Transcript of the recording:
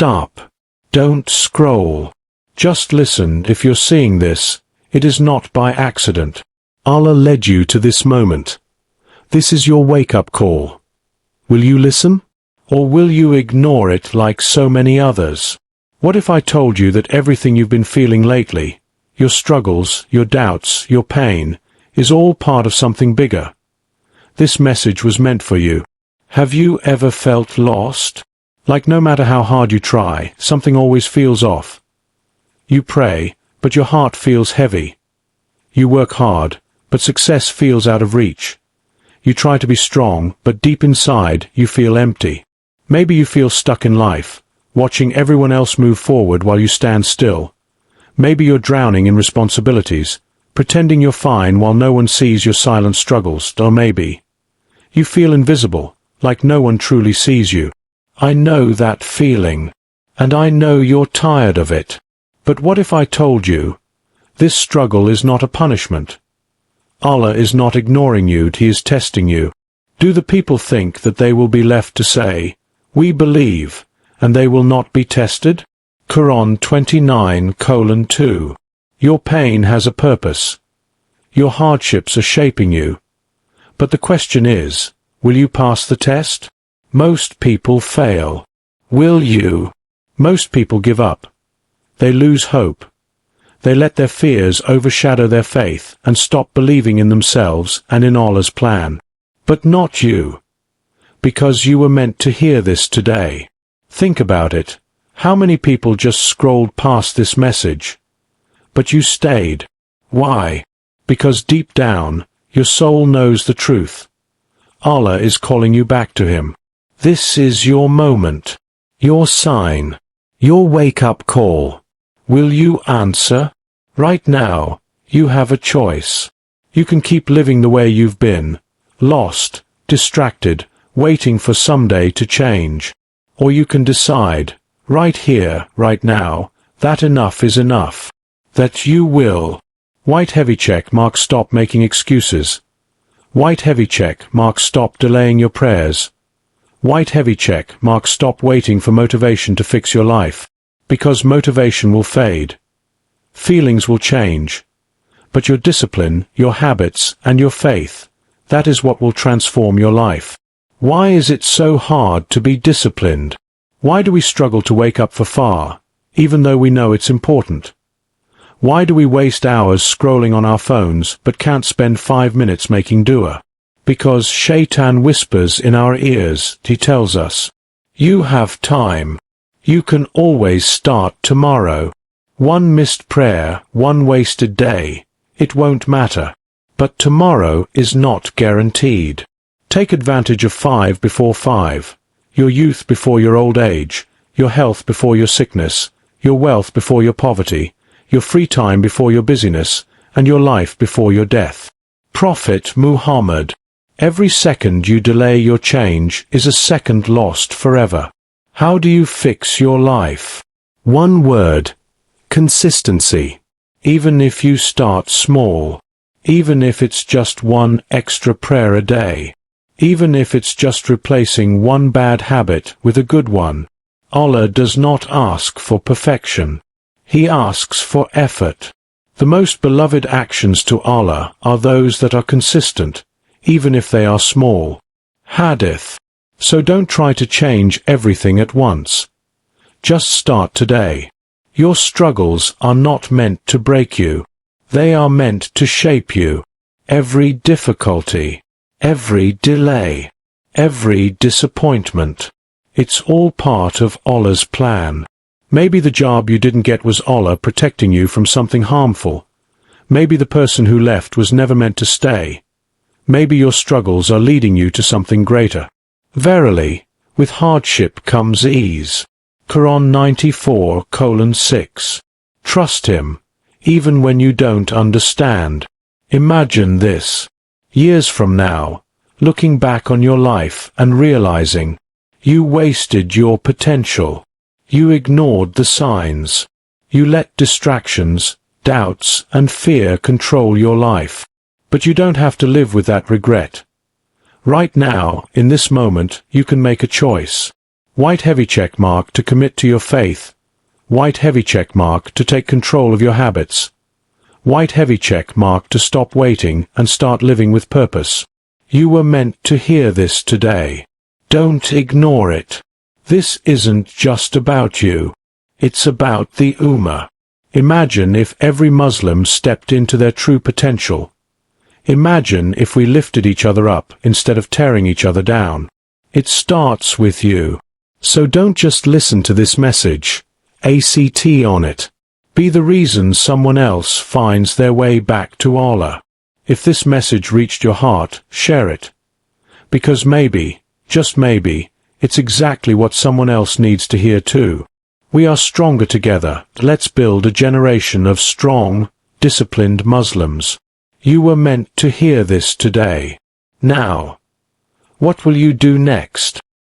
stop. Don't scroll. Just listen. If you're seeing this, it is not by accident. Allah led you to this moment. This is your wake-up call. Will you listen? Or will you ignore it like so many others? What if I told you that everything you've been feeling lately, your struggles, your doubts, your pain, is all part of something bigger? This message was meant for you. Have you ever felt lost? Like no matter how hard you try, something always feels off. You pray, but your heart feels heavy. You work hard, but success feels out of reach. You try to be strong, but deep inside you feel empty. Maybe you feel stuck in life, watching everyone else move forward while you stand still. Maybe you're drowning in responsibilities, pretending you're fine while no one sees your silent struggles. Or maybe you feel invisible, like no one truly sees you. I know that feeling, and I know you're tired of it. But what if I told you, this struggle is not a punishment? Allah is not ignoring you, He is testing you. Do the people think that they will be left to say, "We believe," and they will not be tested? Quran 29:2. Your pain has a purpose. Your hardships are shaping you. But the question is, will you pass the test? Most people fail. Will you? Most people give up. They lose hope. They let their fears overshadow their faith and stop believing in themselves and in Allah's plan. But not you. Because you were meant to hear this today. Think about it. How many people just scrolled past this message? But you stayed. Why? Because deep down, your soul knows the truth. Allah is calling you back to Him. This is your moment, your sign, your wake-up call. Will you answer? Right now, you have a choice. You can keep living the way you've been, lost, distracted, waiting for someday to change. Or you can decide, right here, right now, that enough is enough. That you will. White heavy check marks stop making excuses. White heavy check marks stop delaying your prayers. White heavy check marks stop waiting for motivation to fix your life. Because motivation will fade. Feelings will change. But your discipline, your habits, and your faith, that is what will transform your life. Why is it so hard to be disciplined? Why do we struggle to wake up for far, even though we know it's important? Why do we waste hours scrolling on our phones but can't spend 5 minutes making dua? Because Shaitan whispers in our ears. He tells us, "You have time. You can always start tomorrow. One missed prayer, one wasted day. It won't matter. But tomorrow is not guaranteed. Take advantage of 5 before 5. Your youth before your old age. Your health before your sickness. Your wealth before your poverty. Your free time before your busyness. And your life before your death." Prophet Muhammad. Every second you delay your change is a second lost forever. How do you fix your life? One word. Consistency. Even if you start small. Even if it's just one extra prayer a day. Even if it's just replacing one bad habit with a good one. Allah does not ask for perfection. He asks for effort. The most beloved actions to Allah are those that are consistent, even if they are small. Hadith. So don't try to change everything at once. Just start today. Your struggles are not meant to break you. They are meant to shape you. Every difficulty, every delay, every disappointment. It's all part of Allah's plan. Maybe the job you didn't get was Allah protecting you from something harmful. Maybe the person who left was never meant to stay. Maybe your struggles are leading you to something greater. Verily, with hardship comes ease. Quran 94:6. Trust Him, even when you don't understand. Imagine this. Years from now, looking back on your life and realizing, you wasted your potential. You ignored the signs. You let distractions, doubts, and fear control your life. But you don't have to live with that regret. Right now, in this moment, you can make a choice. White heavy check mark to commit to your faith. White heavy check mark to take control of your habits. White heavy check mark to stop waiting and start living with purpose. You were meant to hear this today. Don't ignore it. This isn't just about you. It's about the Ummah. Imagine if every Muslim stepped into their true potential. Imagine if we lifted each other up instead of tearing each other down. It starts with you. So don't just listen to this message. ACT on it. Be the reason someone else finds their way back to Allah. If this message reached your heart, share it. Because maybe, just maybe, it's exactly what someone else needs to hear too. We are stronger together. Let's build a generation of strong, disciplined Muslims. You were meant to hear this today. Now, what will you do next?